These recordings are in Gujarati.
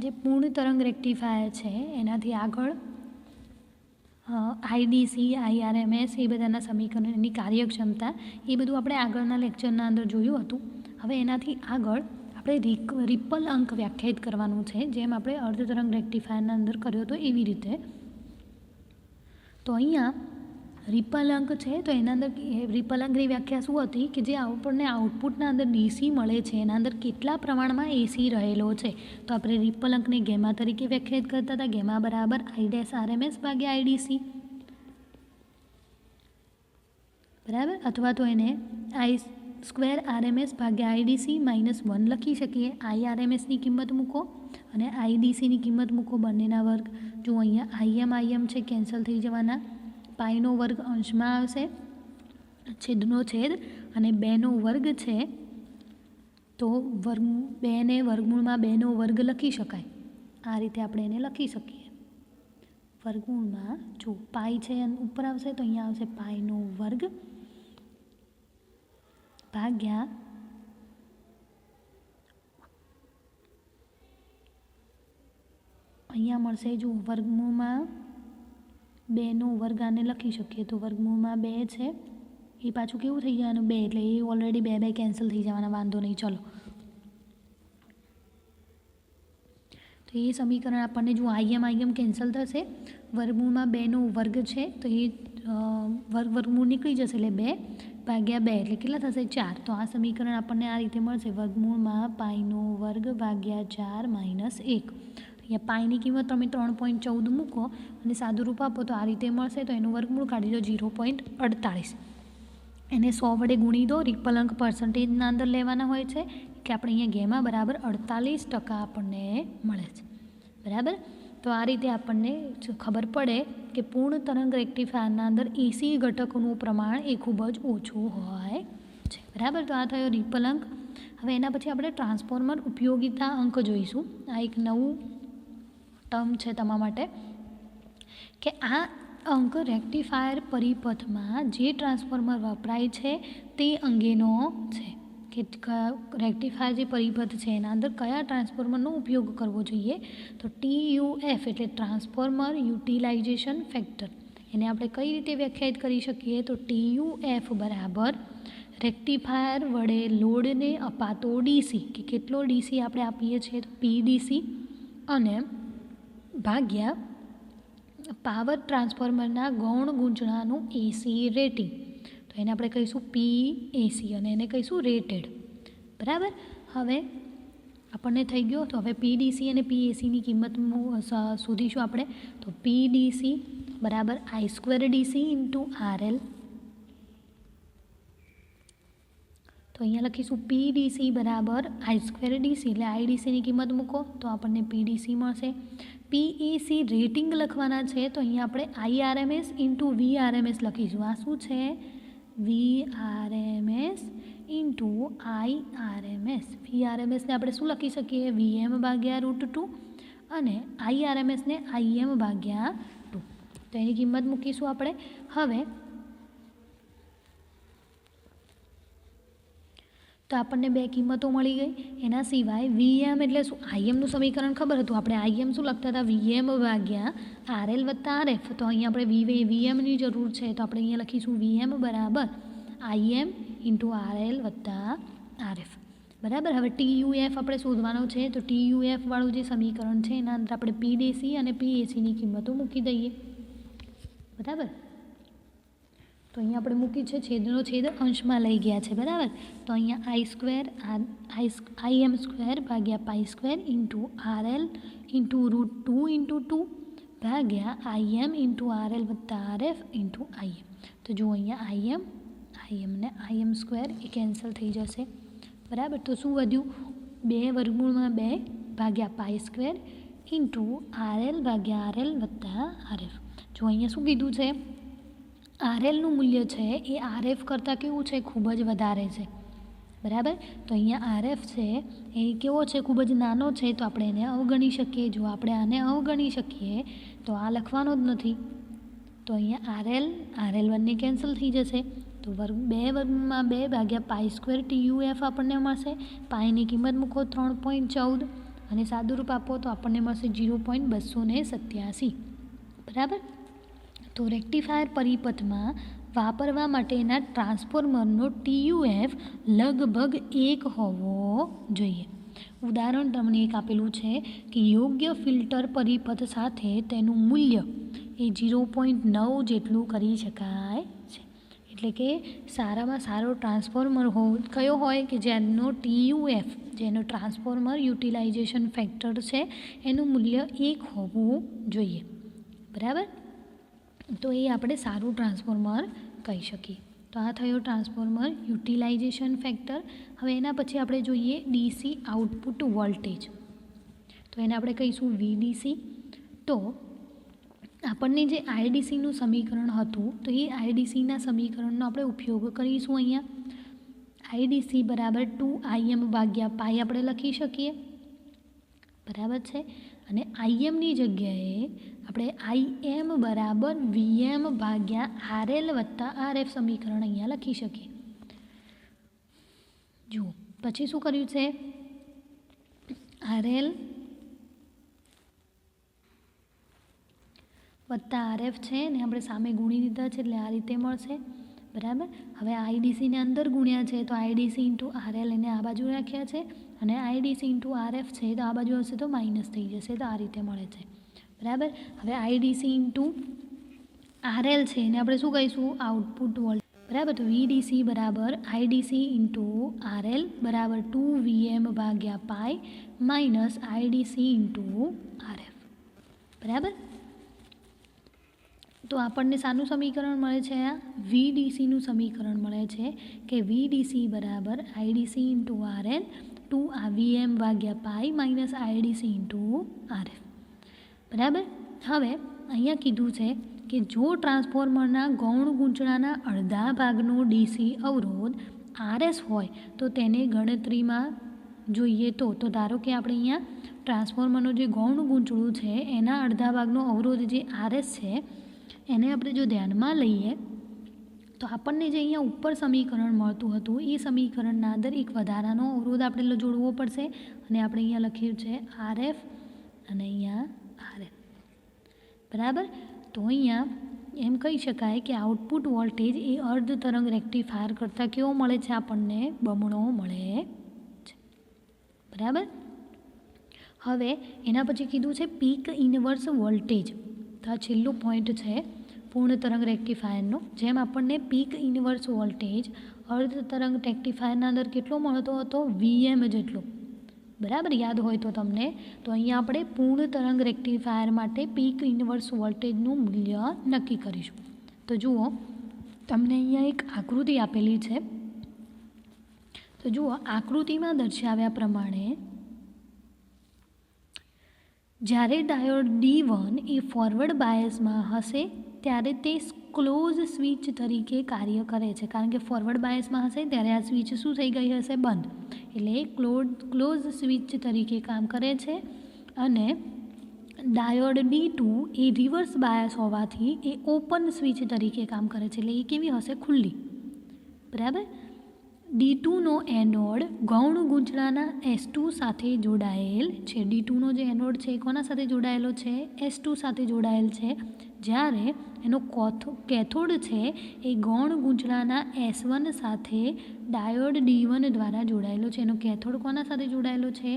જે પૂર્ણ તરંગ રેક્ટિફાયર છે એનાથી આગળ આઈડીસી, આઈઆરએમએસ એ બધાના સમીકરણ, એની કાર્યક્ષમતા એ બધું આપણે આગળના લેક્ચરના અંદર જોયું હતું. હવે એનાથી આગળ આપણે રિપલ અંક વ્યાખ્યાયિત કરવાનું છે, જેમ આપણે અર્ધતરંગ રેક્ટિફાયરના અંદર કર્યો હતો એવી રીતે. તો અહીંયા રિપલ અંક છે, તો એના અંદર રિપલ અંકની વ્યાખ્યા શું હતી કે જે આપણને આઉટપુટના અંદર ડીસી મળે છે એના અંદર કેટલા પ્રમાણમાં એસી રહેલો છે. તો આપણે રિપલ અંકને ગેમા તરીકે વ્યાખ્યાયિત કરતા હતા. ગેમા બરાબર I'(RMS) ભાગ્યા આઈડીસી, બરાબર, અથવા તો એને I² RMS ભાગ્યા આઈડીસી -1 લખી શકીએ. I₄RMSની કિંમત મૂકો અને આઈડીસીની કિંમત મૂકો, બંનેના વર્ગ. જો અહીંયા IM છે કેન્સલ થઈ જવાના. પાઈનો વર્ગ અંશમાં આવશે, છેદનો છેદ, અને 2નો વર્ગ છે તો 2 ને વર્ગમૂળમાં 2નો વર્ગ લખી શકાય. આ રીતે આપણે એને લખી શકીએ. વર્ગમૂળમાં જો પાઈ છે ઉપર આવશે તો અહીંયા આવશે પાઈનો વર્ગ ભાગ્યા અહીંયા મળશે જો વર્ગમૂળમાં 2નો વર્ગ, આને લખી શકીએ તો વર્ગમૂળમાં 2 છે એ પાછું કેવું થઈ જવાનું 2, એટલે એ ઓલરેડી 2 કેન્સલ થઈ જવાના, વાંધો નહીં. ચલો, તો એ સમીકરણ આપણને જો IM કેન્સલ થશે, વર્ગમૂળમાં 2નો વર્ગ છે તો એ વર્ગમૂળ નીકળી જશે એટલે 2 ભાગ્યા 2 એટલે કેટલા થશે 4. તો આ સમીકરણ આપણને આ રીતે મળશે, વર્ગમૂળમાં પાઈનો વર્ગ ભાગ્યા 4 - 1. અહીંયા પાઈની કિંમત તમે 3.14 મૂકો અને સાદું રૂપ આપો તો આ રીતે મળશે. તો એનું વર્ગમૂળ કાઢી દો 0.48. એને 100 વડે ગુણી દો. રિપલ અંક પર્સન્ટેજના અંદર લેવાના હોય છે કે આપણે અહીંયા ગેમા બરાબર 48% આપણને મળે છે, બરાબર. તો આ રીતે આપણને ખબર પડે કે પૂર્ણ તરંગ રેક્ટિફાયરના અંદર એસી ઘટકોનું પ્રમાણ એ ખૂબ જ ઓછું હોય છે, બરાબર. તો આ થયો રિપલ અંક. હવે એના પછી આપણે ટ્રાન્સફોર્મર ઉપયોગિતા અંક જોઈશું. આ એક નવું ટર્મ છે તમારા માટે કે આ અંક રેક્ટિફાયર પરિપથમાં જે ટ્રાન્સફોર્મર વપરાય છે તે અંગેનો છે કે રેક્ટિફાયર જે પરિપથ છે એના અંદર કયા ટ્રાન્સફોર્મરનો ઉપયોગ કરવો જોઈએ. તો TUF એટલે ટ્રાન્સફોર્મર યુટિલાઇઝેશન ફેક્ટર, એને આપણે કઈ રીતે વ્યાખ્યાયિત કરી શકીએ. તો TUF બરાબર રેક્ટિફાયર વડે લોડને અપાતો ડીસી, કે કેટલો ડીસી આપણે આપીએ છીએ તો PDC, અને ભાગ્યા પાવર ટ્રાન્સફોર્મરના ગૌણ ગૂંચળાનું એસી રેટિંગ, તો એને આપણે કહીશું PAC અને એને કહીશું રેટેડ, બરાબર. હવે આપણને થઈ ગયો. તો હવે PDC અને PACની કિંમત શોધીશું આપણે. તો PDC બરાબર I²DC × RL. તો અહીંયા લખીશું PDC બરાબર I²DC, એટલે આઈડીસીની કિંમત મૂકો તો આપણને PDC મળશે. PAC રેટિંગ લખવાના છે તો અહીંયા આપણે I₄RMS × VRMS લખીશું. આ શું છે? VRMS × I₄RMS. VRMSને આપણે શું લખી શકીએ? VM/√2 અને I₄RMSને IM/2. તો એની કિંમત મૂકીશું આપણે. હવે તો આપણને 2 કિંમતો મળી ગઈ. એના સિવાય VM એટલે શું? IMનું સમીકરણ ખબર હતું આપણે. IM શું લખતા હતા? VM/RL + RF. તો અહીંયા આપણે VMની જરૂર છે તો આપણે અહીંયા લખીશું VM બરાબર IM × RL + RF, બરાબર. હવે TUF આપણે શોધવાનો છે તો TUF વાળું જે સમીકરણ છે એના અંદર આપણે PDC અને PACની કિંમતો મૂકી દઈએ, બરાબર. તો અહીંયા આપણે મૂકી છે, છેદનો છેદ અંશમાં લઈ ગયા છે, બરાબર. તો અહીંયા IM² ભાગ્યા π² × RL × √2 × 2 ભાગ્યા IM × RL + RF × IM. તો જો અહીંયા IM ને IM² એ કેન્સલ થઈ જશે, બરાબર. તો શું વધ્યું? 2 વર્ગમૂળમાં 2 ભાગ્યા π² × RL ભાગ્યા RL + RF. જો અહીંયા શું કીધું છે? RLનું મૂલ્ય છે એ RF કરતાં કેવું છે? ખૂબ જ વધારે છે, બરાબર. તો અહીંયા RF છે એ કેવો છે? ખૂબ જ નાનો છે, તો આપણે એને અવગણી શકીએ. જો આપણે આને અવગણી શકીએ તો આ લખવાનો જ નથી. તો અહીંયા RL બંને કેન્સલ થઈ જશે. તો 2 વર્ગમાં 2 ભાગ્યા π² TUF આપણને મળશે. પાઈની કિંમત મૂકો 3.14 અને સાદુરૂપ આપો તો આપણને મળશે 0.287. બરાબર. તો રેક્ટિફાયર પરિપથમાં વાપરવા માટેના ટ્રાન્સફોર્મરનો TUF લગભગ 1 હોવો જોઈએ. ઉદાહરણ તમને એક આપેલું છે કે યોગ્ય ફિલ્ટર પરિપથ સાથે તેનું મૂલ્ય એ 0.9 જેટલું કરી શકાય છે. એટલે કે સારામાં સારો ટ્રાન્સફોર્મર કયો હોય કે જેનો TUF, જેનો ટ્રાન્સફોર્મર યુટિલાઇઝેશન ફેક્ટર છે, એનું મૂલ્ય 1 હોવું જોઈએ. બરાબર. તો એ આપણે સારું ટ્રાન્સફોર્મર કહી શકીએ. તો આ થયો ટ્રાન્સફોર્મર યુટિલાઇઝેશન ફેક્ટર. હવે એના પછી આપણે જોઈએ DC આઉટપુટ વોલ્ટેજ. તો એને આપણે કહીશું VDC. તો આપણને જે IDCનું સમીકરણ હતું, તો એ IDCના સમીકરણનો આપણે ઉપયોગ કરીશું અહીંયા. IDC બરાબર 2Im/π આપણે લખી શકીએ. બરાબર છે. અને IMની જગ્યાએ આપણે IM બરાબર VM/RL વત્તા RF સમીકરણ અહીંયા લખી શકીએ. જુઓ પછી શું કર્યું છે, RL વત્તા RF છે ને આપણે સામે ગુણી દીધા છે, એટલે આ રીતે મળશે. બરાબર. હવે IDCને અંદર ગુણ્યા છે, તો IDC × RL એને આ બાજુ રાખ્યા છે, અને IDC × RF છે તો આ બાજુ હશે તો માઇનસ થઈ જશે. તો આ રીતે મળે છે. બરાબર. હવે IDC × RL છે એને આપણે શું કહીશું, આઉટપુટ વોલ્ટેજ. બરાબર. તો VDC બરાબર IDC × RL બરાબર 2VM/π માઇનસ IDC × RF. બરાબર. તો આપણને શાનું સમીકરણ મળે છે, આ VDCનું સમીકરણ મળે છે કે VDC બરાબર IDC × RL 2VM/π minus IDC × RF. બરાબર. હવે અહીંયા કીધું છે કે જો ટ્રાન્સફોર્મરના ગૌણ ગૂંચળાના અડધા ભાગનો DC અવરોધ RS હોય તો તેને ગણતરીમાં જોઈએ. તો ધારો કે આપણે અહીંયા ટ્રાન્સફોર્મરનો જે ગૌણ ગૂંચળું છે એના અડધા ભાગનો અવરોધ જે RS છે એને આપણે જો ધ્યાનમાં લઈએ તો આપણને જે અહીંયા ઉપર સમીકરણ મળતું હતું એ સમીકરણના અંદર એક વધારાનો અવરોધ આપણે જોડવો પડશે, અને આપણે અહીંયા લખ્યું છે RF અને અહીંયા RL. બરાબર. તો અહીંયા એમ કહી શકાય કે આઉટપુટ વોલ્ટેજ એ અર્ધ તરંગ રેક્ટિફાયર કરતાં કેવો મળે છે, આપણને બમણો મળે છે. બરાબર. હવે એના પછી કીધું છે પીક ઇનવર્સ વોલ્ટેજ. તો આ છેલ્લું પોઈન્ટ છે પૂર્ણ તરંગ રેક્ટિફાયરનો. જેમ આપણને પીક ઇનવર્સ વોલ્ટેજ અર્ધ તરંગ રેક્ટિફાયરના અંદર કેટલો મળતો હતો, VM જેટલો. બરાબર. યાદ હોય તો તમને. તો અહીંયા આપણે પૂર્ણ તરંગ રેક્ટિફાયર માટે પીક ઇનવર્સ વોલ્ટેજનું મૂલ્ય નક્કી કરીશું. તો જુઓ તમને અહીંયા એક આકૃતિ આપેલી છે. તો જુઓ આકૃતિમાં દર્શાવ્યા પ્રમાણે જ્યારે ડાયોડ D1 એ ફોરવર્ડ બાયસમાં હશે ત્યારે તે ક્લોઝ સ્વિચ તરીકે કાર્ય કરે છે. કારણ કે ફોરવર્ડ બાયસમાં હશે ત્યારે આ સ્વિચ શું થઈ ગઈ હશે, બંધ. એટલે ક્લોઝ સ્વિચ તરીકે કામ કરે છે. અને ડાયોડ D2 એ રિવર્સ બાયસ હોવાથી એ ઓપન સ્વિચ તરીકે કામ કરે છે. એટલે એ કેવી હશે, ખુલ્લી. બરાબર. D2નો એનોડ ગૌણ ગૂંચળાના S2 સાથે જોડાયેલ છે. D2નો જે એનોડ છે એ કોના સાથે જોડાયેલો છે, S2 સાથે જોડાયેલ છે. જ્યારે એનો કેથોડ છે એ ગૌણ ગૂંચળાના S1 સાથે ડાયોડ D1 દ્વારા જોડાયેલો છે. એનો કેથોડ કોના સાથે જોડાયેલો છે,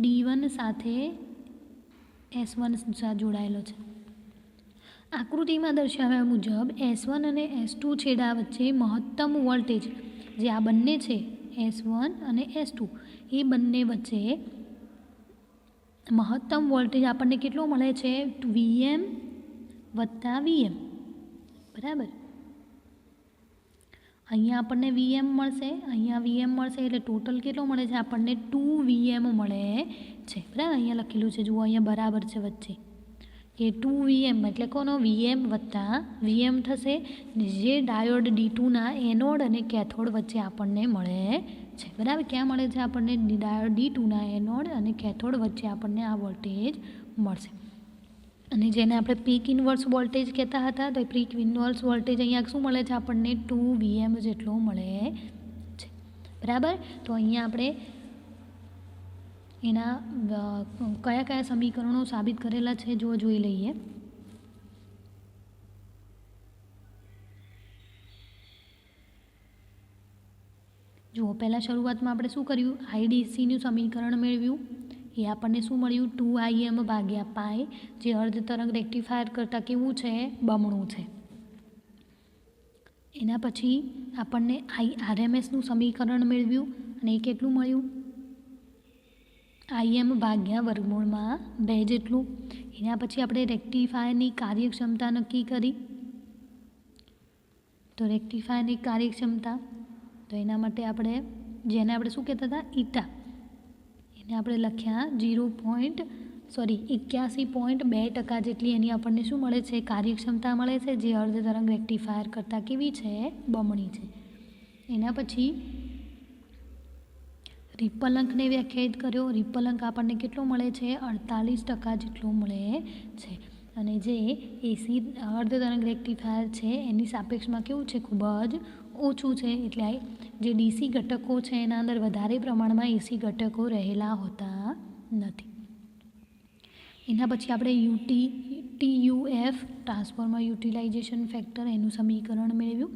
D1 સાથે S1 સાથે જોડાયેલો છે. આકૃતિમાં દર્શાવ્યા મુજબ S1 અને S2 છેડા વચ્ચે મહત્તમ વોલ્ટેજ જે આ બંને છે S1 અને S2 એ બંને વચ્ચે મહત્તમ વોલ્ટેજ આપણને કેટલો મળે છે, VM વત્તા VM. બરાબર. અહીંયા આપણને VM મળશે, અહીંયા VM મળશે, એટલે ટોટલ કેટલો મળે છે આપણને 2VM મળે છે. બરાબર. અહીંયા લખેલું છે, જુઓ અહીંયા બરાબર છે વચ્ચે કે 2VM એટલે કોનો, VM વત્તા VM થશે, જે ડાયોડ D2ના એનોડ અને કેથોડ વચ્ચે આપણને મળે છે. બરાબર. ક્યાં મળે છે આપણને, ડાયોડ D2ના એનોડ અને કેથોડ વચ્ચે આપણને આ વોલ્ટેજ મળશે. અને જેને આપણે પીક ઇનવર્સ વોલ્ટેજ કહેતા હતા, તો પીક ઇનવર્સ વોલ્ટેજ અહીંયા શું મળે છે આપણને, 2VM જેટલો મળે છે. બરાબર. તો અહીંયા આપણે એના કયા કયા સમીકરણો સાબિત કરેલા છે જોઈ લઈએ. જુઓ, પહેલાં શરૂઆતમાં આપણે શું કર્યું, આઈડીસીનું સમીકરણ મેળવ્યું. એ આપણને શું મળ્યું, 2Im/π, જે અર્ધ તરંગ રેક્ટિફાયર કરતાં કેવું છે, બમણું છે. એના પછી આપણને RMSનું સમીકરણ મેળવ્યું અને એ કેટલું મળ્યું, Im/2 જેટલું. એના પછી આપણે રેક્ટિફાયરની કાર્યક્ષમતા નક્કી કરી. તો રેક્ટિફાયરની કાર્યક્ષમતા, તો એના માટે આપણે જેને આપણે શું કહેતા હતા, ઈટા, એને આપણે લખ્યા 81.2% જેટલી એની આપણને શું મળે છે, કાર્યક્ષમતા મળે છે, જે અર્ધ તરંગ રેક્ટિફાયર કરતાં કેવી છે, બમણી છે. એના પછી રિપલંકને વ્યાખ્યાયિત કર્યો. રિપલંક આપણને કેટલો મળે છે, 48% જેટલો મળે છે. અને જે એસી અર્ધ તરંગ રેક્ટિફાયર છે એની સાપેક્ષમાં કેવું છે, ખૂબ જ ઓછું છે. એટલે જે ડીસી ઘટકો છે એના અંદર વધારે પ્રમાણમાં એસી ઘટકો રહેલા હોતા નથી. એના પછી આપણે TUF, ટ્રાન્સફોર્મર યુટિલાઇઝેશન ફેક્ટર, એનું સમીકરણ મેળવ્યું,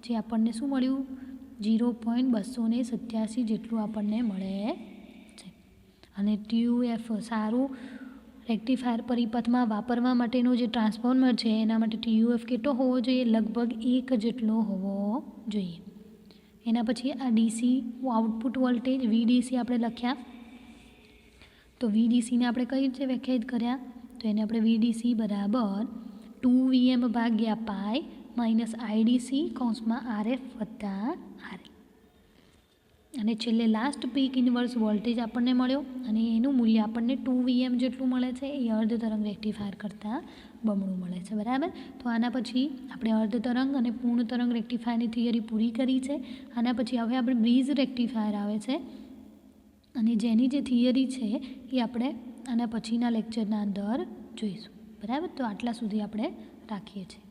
જે આપણને શું મળ્યું, 0.287 જેટલું આપણને મળે છે. અને TUF સારું રેક્ટિફાયર પરિપથમાં વાપરવા માટેનો જે ટ્રાન્સફોર્મર છે એના માટે TUF કેટલો હોવો જોઈએ, લગભગ 1 જેટલો હોવો જોઈએ. એના પછી આ ડીસી આઉટપુટ વોલ્ટેજ VDC આપણે લખ્યા. તો VDCને આપણે કઈ રીતે વ્યાખ્યાયિત કર્યા, તો એને આપણે VDC બરાબર 2Vm/π -IDC (RF + RL). અને છેલ્લે લાસ્ટ પીક ઇન્વર્સ વોલ્ટેજ આપણને મળ્યો અને એનું મૂલ્ય આપણને 2Vm જેટલું મળે છે. એ અર્ધ તરંગ રેક્ટિફાયર કરતાં બમણું મળે છે. બરાબર. તો આના પછી આપણે અર્ધ તરંગ અને પૂર્ણ તરંગ રેક્ટિફાયરની થિયરી પૂરી કરી છે. આના પછી હવે આપણે બ્રિજ રેક્ટિફાયર આવે છે અને જેની જે થિયરી છે એ આપણે આના પછીના લેક્ચરના અંદર જોઈશું. બરાબર. તો આટલા સુધી આપણે રાખીએ છીએ.